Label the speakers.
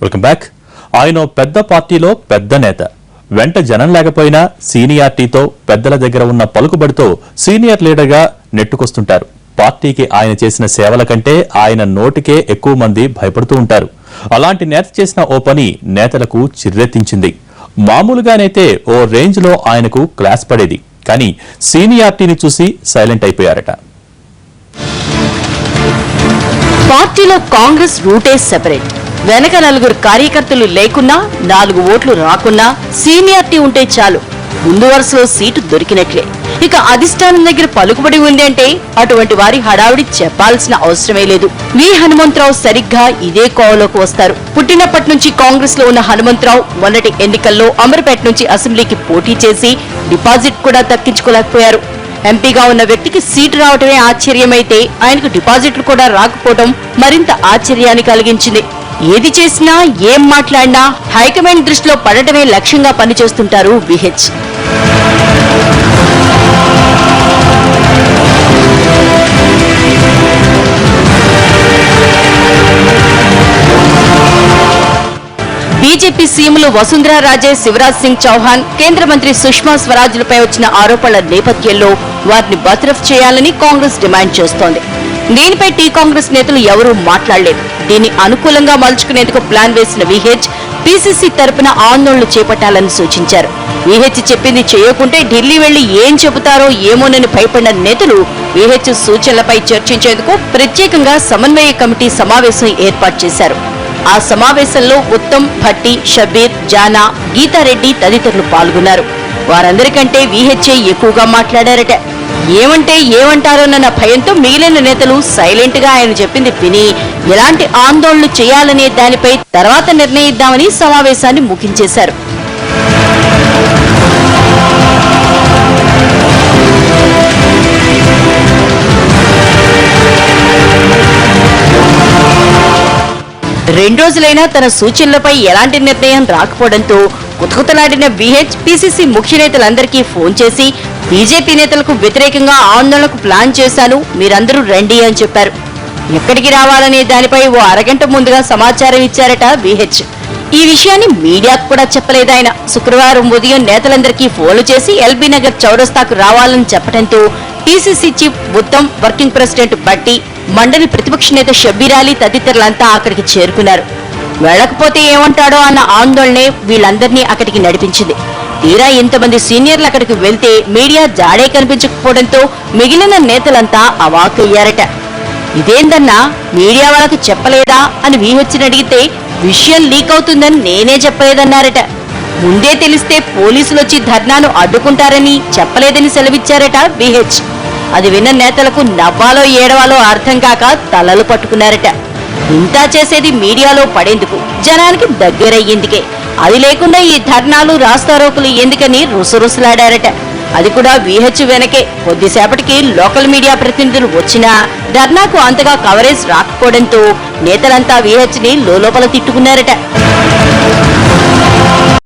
Speaker 1: Welcome back. ఆయన పెద్ద పార్టీలో పెద్ద నేత. వెంట జనం లేకపోయినా సీనియారిటీతో పెద్దల దగ్గర ఉన్న పలుకుబడితో సీనియర్ లీడర్గా నెట్టుకొస్తుంటారు. పార్టీకి ఆయన చేసిన సేవల కంటే ఆయన నోటికే ఎక్కువ మంది భయపడుతూ ఉంటారు. అలాంటి నేత చేసిన ఓ పని నేతలకు చిర్రెత్తించింది. మామూలుగానైతే ఓ రేంజ్ లో ఆయనకు క్లాస్ పడేది, కానీ సీనియారిటీని చూసి సైలెంట్ అయిపోయారట.
Speaker 2: పార్టీలో కాంగ్రెస్ రూటే సెపరేట్. వెనక నలుగురు కార్యకర్తలు లేకున్నా, 4 ఓట్లు రాకున్నా సీనియారిటీ ఉంటే చాలు, ముందు వరుసలో సీటు దొరికినట్లే. ఇక అధిష్టానం దగ్గర పలుకుబడి ఉంది అంటే అటువంటి వారి హడావిడి చెప్పాల్సిన అవసరమే లేదు. వి హనుమంతరావు సరిగ్గా ఇదే కోవలోకి వస్తారు. పుట్టినప్పటి నుంచి కాంగ్రెస్ లో ఉన్న హనుమంతరావు మొన్నటి ఎన్నికల్లో అమర్పేట నుంచి అసెంబ్లీకి పోటీ చేసి డిపాజిట్ కూడా దక్కించుకోలేకపోయారు. ఎంపీగా ఉన్న వ్యక్తికి సీటు రావటమే ఆశ్చర్యమైతే ఆయనకు డిపాజిట్లు కూడా రాకపోవడం మరింత ఆశ్చర్యాన్ని కలిగించింది. ఏది చేసినా ఏం మాట్లాడినా హైకమాండ్ దృష్టిలో పడటమే లక్ష్యంగా పనిచేస్తుంటారు విహెచ్. బీజేపీ సీఎంలు వసుంధరా రాజే, శివరాజ్ సింగ్ చౌహాన్, కేంద్ర మంత్రి సుష్మా స్వరాజ్లపై వచ్చిన ఆరోపణల నేపథ్యంలో వారిని బర్తరఫ్ చేయాలని కాంగ్రెస్ డిమాండ్ చేస్తోంది. దీనిపై టీ కాంగ్రెస్ నేతలు ఎవరూ మాట్లాడలేదు. దీన్ని అనుకూలంగా మలుచుకునేందుకు ప్లాన్ వేసిన విహెచ్ పీసీసీ తరపున ఆందోళనలు చేపట్టాలని సూచించారు. విహెచ్ చెప్పింది చేయకుంటే ఢిల్లీ వెళ్లి ఏం చెబుతారో ఏమోనని భయపడిన నేతలు విహెచ్ సూచనలపై చర్చించేందుకు ప్రత్యేకంగా సమన్వయ కమిటీ సమావేశం ఏర్పాటు చేశారు. ఆ సమావేశంలో ఉత్తమ్, భట్టి, షబీర్, జానా, గీతారెడ్డి తదితరులు పాల్గొన్నారు. వారందరికంటే విహెచ్ఏ ఎక్కువగా మాట్లాడారట. ఏమంటే ఏమంటారోనన్న భయంతో మిగిలిన నేతలు సైలెంట్ గా ఆయన చెప్పింది విని ఎలాంటి ఆందోళనలు చేయాలనే దానిపై తర్వాత నిర్ణయిద్దామని సమావేశాన్ని ముగించేశారు. రెండు రోజులైనా తన సూచనలపై ఎలాంటి నిర్ణయం రాకపోవడంతో కుతకుతలాడిన విహెచ్ పీసీసీ ముఖ్య నేతలందరికీ ఫోన్ చేసి బీజేపీ నేతలకు వ్యతిరేకంగా ఆందోళనకు ప్లాన్ చేశాను, మీరందరూ రండి అని చెప్పారు. ఎక్కడికి రావాలనే దానిపై ఓ అరగంట ముందుగా సమాచారం ఇచ్చారట విహెచ్. ఈ విషయాన్ని మీడియాకు కూడా చెప్పలేదాయన. శుక్రవారం ఉదయం నేతలందరికీ ఫోన్లు చేసి ఎల్బీ నగర్ చౌరస్తాకు రావాలని చెప్పడంతో PCC chief Uttam, working president Bhatti, మండలి ప్రతిపక్ష నేత షబ్బీర్ అలీ తదితరులంతా అక్కడికి చేరుకున్నారు. వెళ్లకపోతే ఏమంటాడో అన్న ఆందోళనే వీళ్ళందరినీ అక్కడికి నడిపించింది. తీరా ఇంతమంది సీనియర్లు అక్కడికి వెళ్తే మీడియా జాడే కనిపించకపోవడంతో మిగిలిన నేతలంతా అవాక్కయ్యారట. ఇదేందన్నా మీడియా వాళ్ళకు చెప్పలేదా అని విహెచ్ని అడిగితే విషయం లీక్ అవుతుందని నేనే చెప్పలేదన్నారట. ముందే తెలిస్తే పోలీసులు వచ్చి ధర్నాను అడ్డుకుంటారని చెప్పలేదని సెలవిచ్చారట విహెచ్. అది విన్న నేతలకు నవ్వాలో ఏడవాలో అర్థం కాక తలలు పట్టుకున్నారట. ఇంతా చేసేది మీడియాలో పడేందుకు, జనానికి దగ్గరయ్యేందుకే. అది లేకుండా ఈ ధర్నాలు, రాస్తారోకులు ఎందుకని రుసరుసలాడారట. అది కూడా విహెచ్ వెనకే. కొద్దిసేపటికి లోకల్ మీడియా ప్రతినిధులు వచ్చినా ధర్నాకు అంతగా కవరేజ్ రాకపోవడంతో నేతలంతా విహెచ్ ని లోపల తిట్టుకున్నారట.